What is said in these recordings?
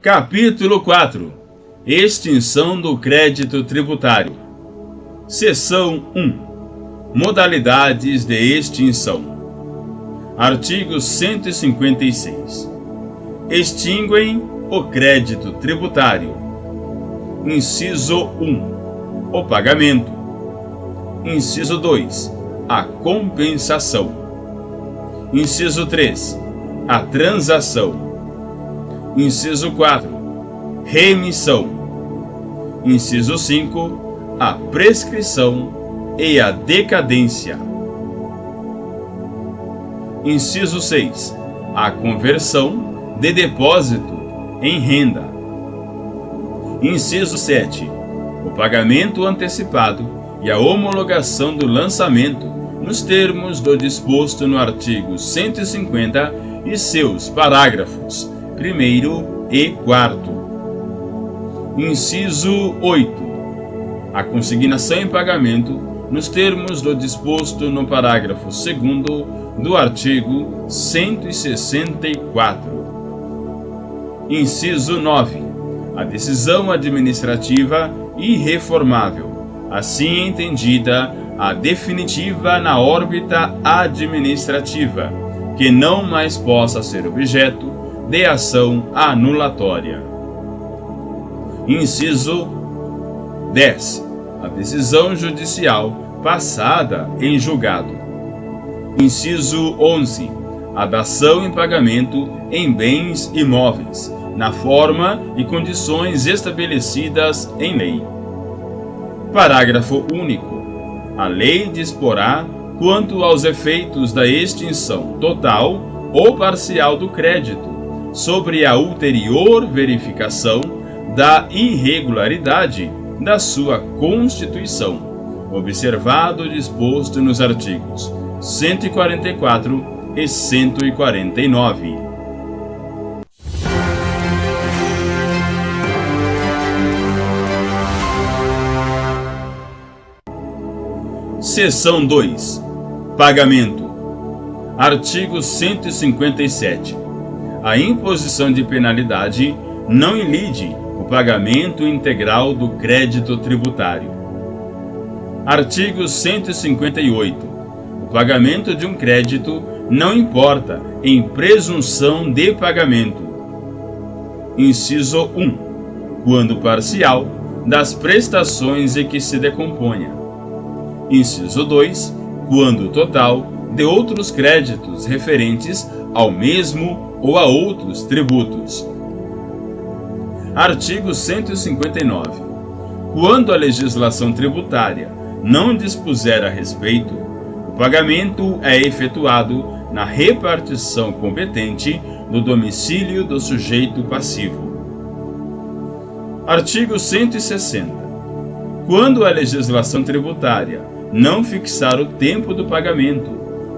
Capítulo 4. Extinção do crédito tributário. Seção 1. Modalidades de extinção. Artigo 156. Extinguem o crédito tributário. Inciso 1. O pagamento. Inciso 2. A compensação. Inciso 3. A transação. Inciso 4. Remissão. Inciso 5. A prescrição e a decadência. Inciso 6. A conversão de depósito em renda. Inciso 7. O pagamento antecipado e a homologação do lançamento nos termos do disposto no artigo 150 e seus parágrafos 1º e 4º. Inciso 8. A consignação em pagamento nos termos do disposto no parágrafo 2º do artigo 164. Inciso 9. A decisão administrativa irreformável, assim entendida a definitiva na órbita administrativa, que não mais possa ser objeto de ação anulatória. Inciso 10. A decisão judicial passada em julgado. Inciso 11. A dação em pagamento em bens imóveis, na forma e condições estabelecidas em lei. Parágrafo único. A lei disporá quanto aos efeitos da extinção total ou parcial do crédito, sobre a ulterior verificação da irregularidade da sua constituição, observado o disposto nos artigos 144 e 149. Seção 2. Pagamento. Artigo 157. A imposição de penalidade não ilide o pagamento integral do crédito tributário. Artigo 158. O pagamento de um crédito não importa em presunção de pagamento. Inciso 1. Quando parcial, das prestações em que se decomponha. Inciso 2. Quando total, de outros créditos referentes ao mesmo ou a outros tributos. Artigo 159. Quando a legislação tributária não dispuser a respeito, o pagamento é efetuado na repartição competente no domicílio do sujeito passivo. Artigo 160. Quando a legislação tributária não fixar o tempo do pagamento,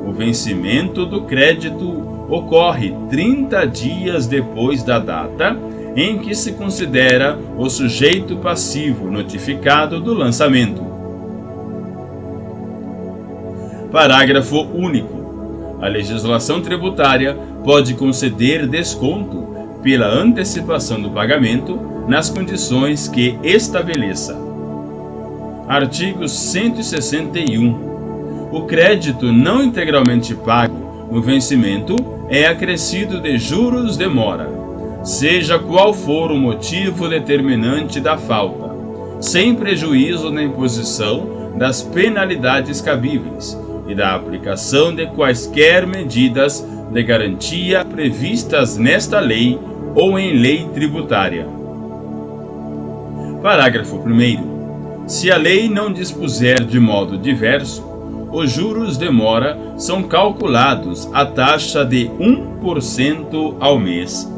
o vencimento do crédito ocorre 30 dias depois da data em que se considera o sujeito passivo notificado do lançamento. Parágrafo único. A legislação tributária pode conceder desconto pela antecipação do pagamento nas condições que estabeleça. Artigo 161. O crédito não integralmente pago no vencimento é acrescido de juros de mora, seja qual for o motivo determinante da falta, sem prejuízo na imposição das penalidades cabíveis e da aplicação de quaisquer medidas de garantia previstas nesta lei ou em lei tributária. Parágrafo 1º. Se a lei não dispuser de modo diverso, os juros de mora são calculados à taxa de 1% ao mês.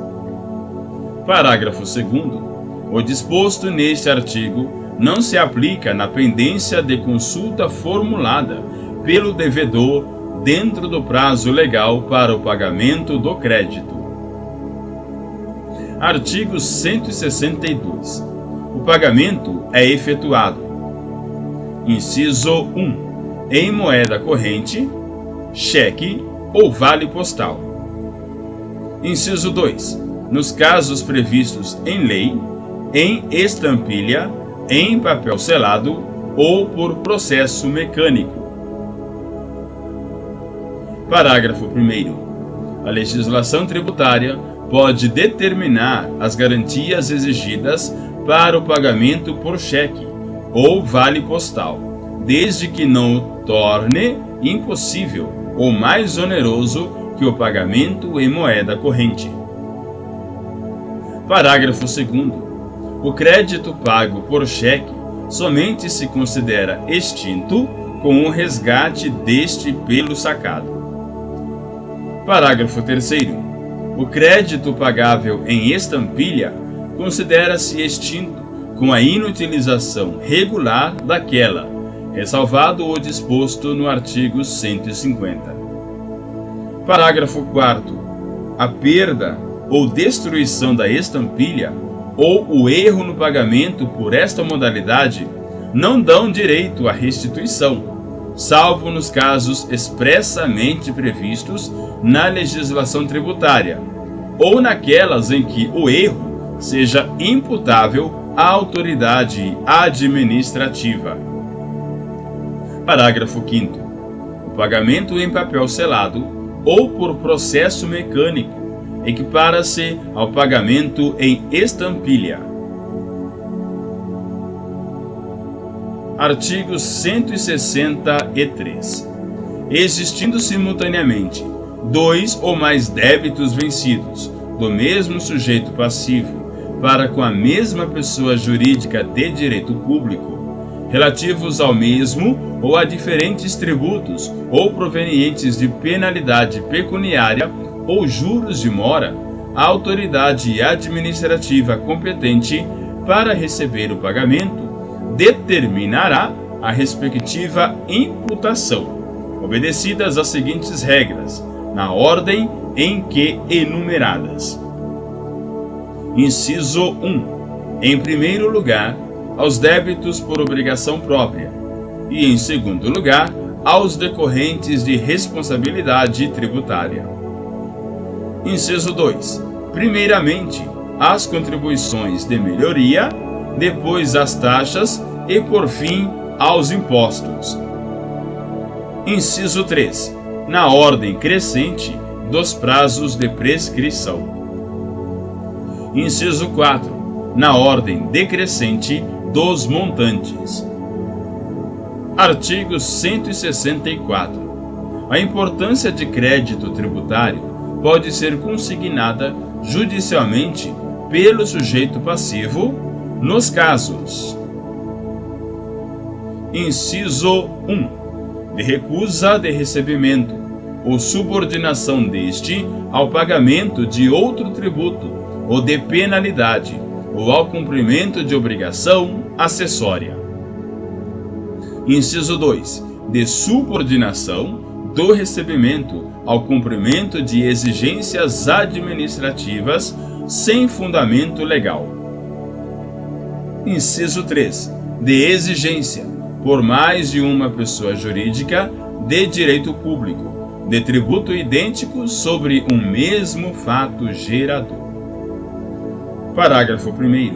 Parágrafo 2º. O disposto neste artigo não se aplica na pendência de consulta formulada pelo devedor dentro do prazo legal para o pagamento do crédito. Artigo 162. O pagamento é efetuado. Inciso 1. Em moeda corrente, cheque ou vale postal. Inciso 2. nos casos previstos em lei, em estampilha, em papel selado ou por processo mecânico. Parágrafo 1º. A legislação tributária pode determinar as garantias exigidas para o pagamento por cheque ou vale postal, desde que não o torne impossível ou mais oneroso que o pagamento em moeda corrente. Parágrafo 2º. O crédito pago por cheque somente se considera extinto com o resgate deste pelo sacado. Parágrafo 3º. O crédito pagável em estampilha considera-se extinto com a inutilização regular daquela, ressalvado o disposto no artigo 150. Parágrafo 4º. A perda ou destruição da estampilha ou o erro no pagamento por esta modalidade não dão direito à restituição, salvo nos casos expressamente previstos na legislação tributária, ou naquelas em que o erro seja imputável à autoridade administrativa. Parágrafo 5º. O pagamento em papel selado ou por processo mecânico equipara-se ao pagamento em estampilha. Artigo 163. Existindo simultaneamente dois ou mais débitos vencidos do mesmo sujeito passivo para com a mesma pessoa jurídica de direito público, relativos ao mesmo ou a diferentes tributos ou provenientes de penalidade pecuniária ou juros de mora, a autoridade administrativa competente para receber o pagamento determinará a respectiva imputação, obedecidas as seguintes regras, na ordem em que enumeradas. Inciso 1. Em primeiro lugar, aos débitos por obrigação própria, e em segundo lugar, aos decorrentes de responsabilidade tributária. Inciso 2. Primeiramente, as contribuições de melhoria, depois as taxas e, por fim, aos impostos. Inciso 3. Na ordem crescente dos prazos de prescrição. Inciso 4. Na ordem decrescente dos montantes. Artigo 164. A importância de crédito tributário pode ser consignada judicialmente pelo sujeito passivo nos casos: inciso 1. De recusa de recebimento ou subordinação deste ao pagamento de outro tributo ou de penalidade ou ao cumprimento de obrigação acessória. Inciso 2. De subordinação do recebimento ao cumprimento de exigências administrativas sem fundamento legal. Inciso 3. De exigência, por mais de uma pessoa jurídica, de direito público, de tributo idêntico sobre um mesmo fato gerador. Parágrafo 1º.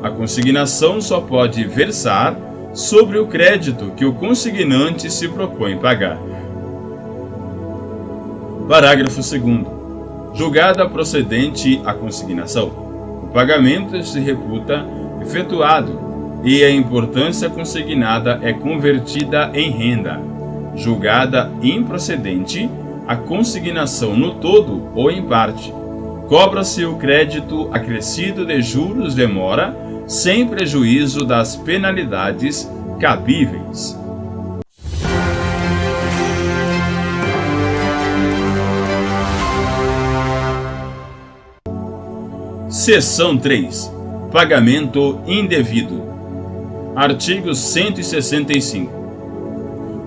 A consignação só pode versar sobre o crédito que o consignante se propõe pagar. Parágrafo 2º. Julgada procedente a consignação, o pagamento se reputa efetuado e a importância consignada é convertida em renda. Julgada improcedente, a consignação no todo ou em parte, cobra-se o crédito acrescido de juros de mora, sem prejuízo das penalidades cabíveis. Seção 3. Pagamento indevido. Artigo 165.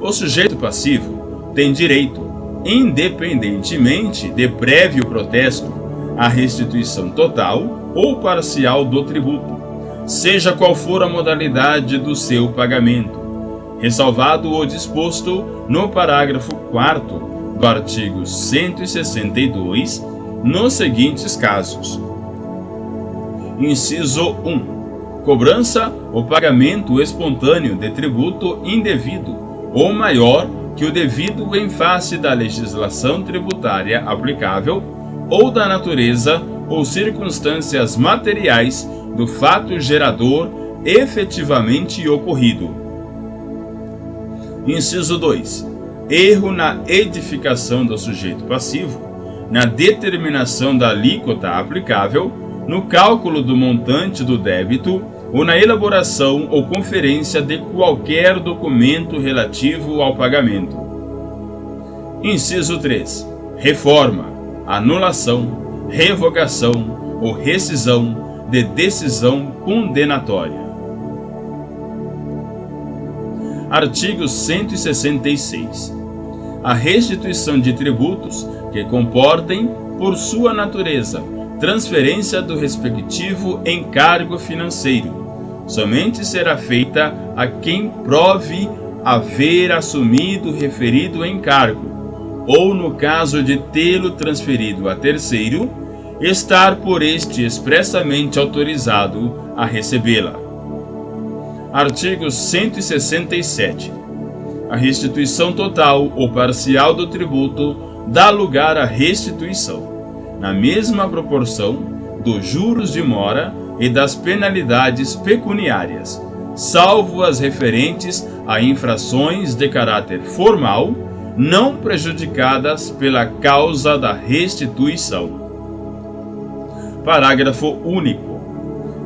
O sujeito passivo tem direito, independentemente de prévio protesto, à restituição total ou parcial do tributo, seja qual for a modalidade do seu pagamento, ressalvado o disposto no parágrafo 4º do artigo 162, nos seguintes casos: Inciso 1. Cobrança ou pagamento espontâneo de tributo indevido ou maior que o devido em face da legislação tributária aplicável ou da natureza ou circunstâncias materiais do fato gerador efetivamente ocorrido. Inciso 2. Erro na edificação do sujeito passivo, na determinação da alíquota aplicável, no cálculo do montante do débito ou na elaboração ou conferência de qualquer documento relativo ao pagamento. Inciso 3. Reforma, anulação, revogação ou rescisão de decisão condenatória. Artigo 166. A restituição de tributos que comportem, por sua natureza, transferência do respectivo encargo financeiro, somente será feita a quem prove haver assumido o referido encargo, ou no caso de tê-lo transferido a terceiro, estar por este expressamente autorizado a recebê-la. Artigo 167. A restituição total ou parcial do tributo dá lugar à restituição, na mesma proporção, dos juros de mora e das penalidades pecuniárias, salvo as referentes a infrações de caráter formal, não prejudicadas pela causa da restituição. Parágrafo único.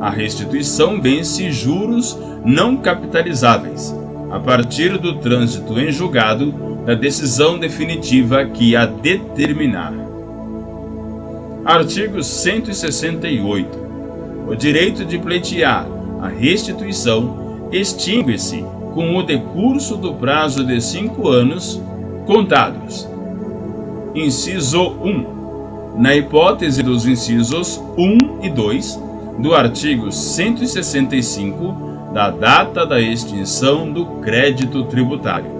A restituição vence juros não capitalizáveis, a partir do trânsito em julgado da decisão definitiva que a determinar. Artigo 168. O direito de pleitear a restituição extingue-se com o decurso do prazo de 5 anos contados. Inciso 1. Na hipótese dos incisos 1 e 2 do artigo 165, da data da extinção do crédito tributário.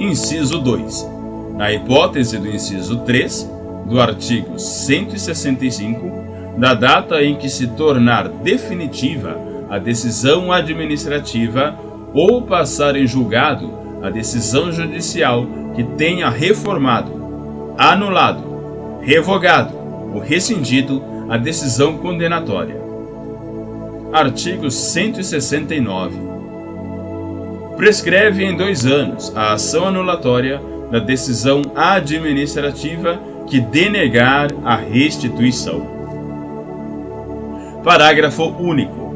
Inciso 2. Na hipótese do inciso 3 do artigo 165, da data em que se tornar definitiva a decisão administrativa ou passar em julgado a decisão judicial que tenha reformado, anulado, revogado ou rescindido a decisão condenatória. Artigo 169. Prescreve em 2 anos a ação anulatória da decisão administrativa que denegar a restituição. Parágrafo único.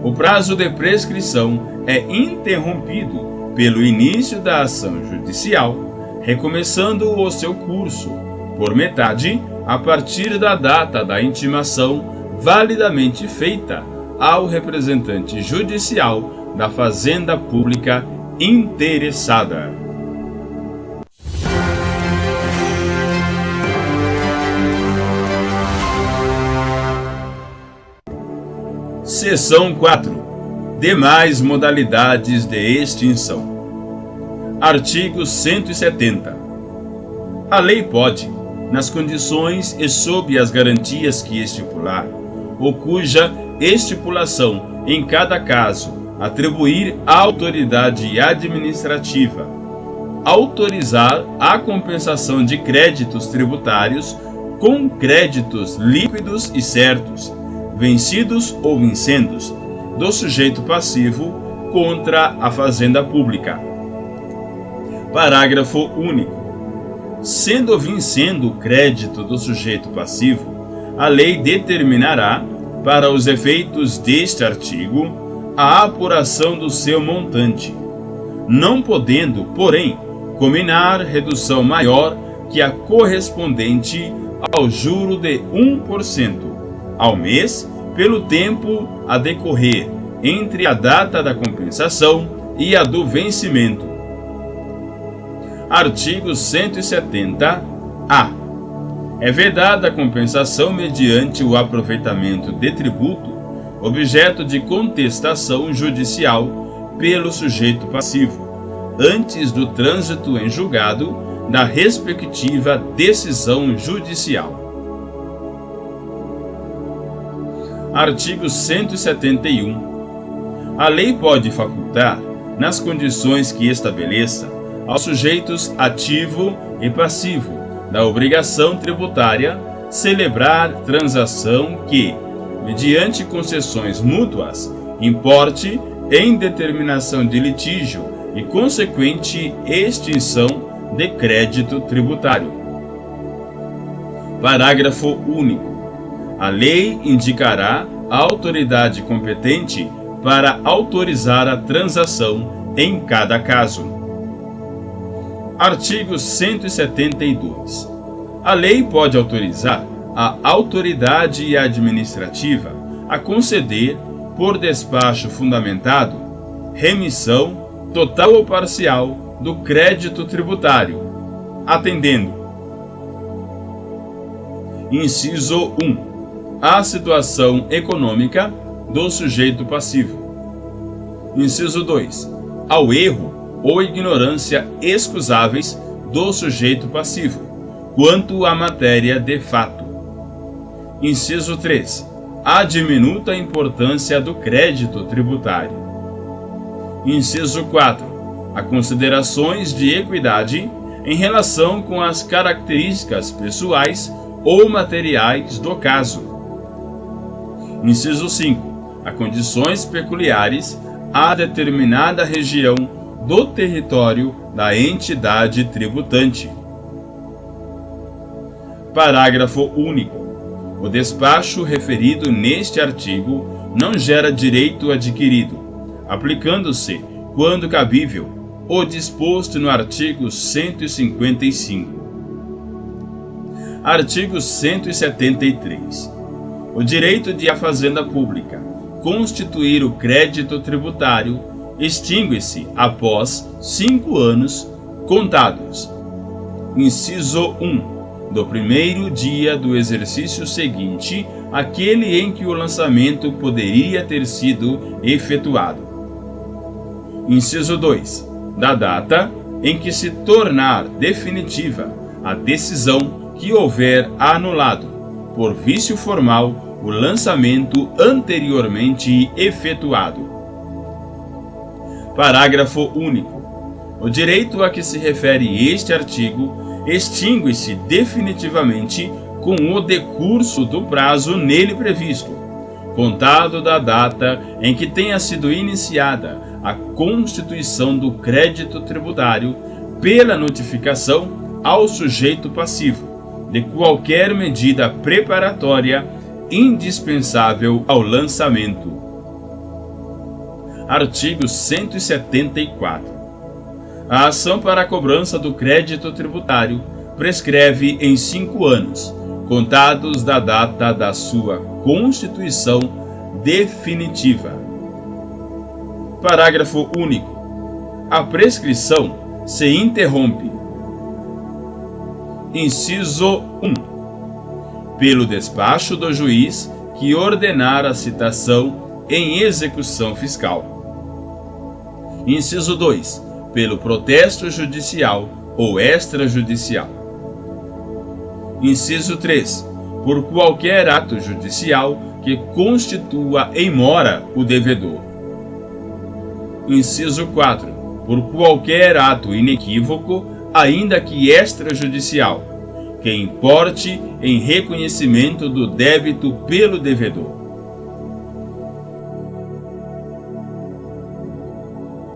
O prazo de prescrição é interrompido pelo início da ação judicial, recomeçando o seu curso, por metade, a partir da data da intimação validamente feita ao representante judicial da fazenda pública interessada. Seção 4. Demais modalidades de extinção. Artigo 170. A lei pode, nas condições e sob as garantias que estipular, ou cuja estipulação em cada caso atribuir à autoridade administrativa, autorizar a compensação de créditos tributários com créditos líquidos e certos, vencidos ou vincendos, do sujeito passivo contra a fazenda pública. Parágrafo único. Sendo vincendo o crédito do sujeito passivo, a lei determinará, para os efeitos deste artigo, a apuração do seu montante, não podendo, porém, combinar redução maior que a correspondente ao juro de 1% ao mês, pelo tempo a decorrer entre a data da compensação e a do vencimento. Artigo 170-A. É vedada a compensação mediante o aproveitamento de tributo, objeto de contestação judicial pelo sujeito passivo, antes do trânsito em julgado da respectiva decisão judicial. Artigo 171. A lei pode facultar, nas condições que estabeleça, aos sujeitos ativo e passivo da obrigação tributária celebrar transação que, mediante concessões mútuas, importe em determinação de litígio e consequente extinção de crédito tributário. Parágrafo único. A lei indicará a autoridade competente para autorizar a transação em cada caso. Artigo 172. A lei pode autorizar a autoridade administrativa a conceder, por despacho fundamentado, remissão, total ou parcial, do crédito tributário, atendendo: inciso 1. A situação econômica do sujeito passivo. Inciso 2. Ao erro ou ignorância excusáveis do sujeito passivo, quanto à matéria de fato. Inciso 3. A diminuta importância do crédito tributário. Inciso 4. A considerações de equidade em relação com as características pessoais ou materiais do caso. Inciso 5. A condições peculiares a determinada região do território da entidade tributante. Parágrafo único. O despacho referido neste artigo não gera direito adquirido, aplicando-se, quando cabível, o disposto no artigo 155. Artigo 173. O direito de a Fazenda Pública constituir o crédito tributário extingue-se após 5 anos contados. Inciso 1. Do primeiro dia do exercício seguinte àquele em que o lançamento poderia ter sido efetuado. Inciso 2. Da data em que se tornar definitiva a decisão que houver anulado, por vício formal, o lançamento anteriormente efetuado. Parágrafo único. O direito a que se refere este artigo extingue-se definitivamente com o decurso do prazo nele previsto, contado da data em que tenha sido iniciada a constituição do crédito tributário pela notificação ao sujeito passivo de qualquer medida preparatória indispensável ao lançamento. Artigo 174. A ação para a cobrança do crédito tributário prescreve em 5 anos, contados da data da sua constituição definitiva. Parágrafo único. A prescrição se interrompe. Inciso 1. Pelo despacho do juiz que ordenar a citação em execução fiscal. Inciso 2. Pelo protesto judicial ou extrajudicial. Inciso 3. Por qualquer ato judicial que constitua em mora o devedor. Inciso 4. Por qualquer ato inequívoco, ainda que extrajudicial, que importe em reconhecimento do débito pelo devedor.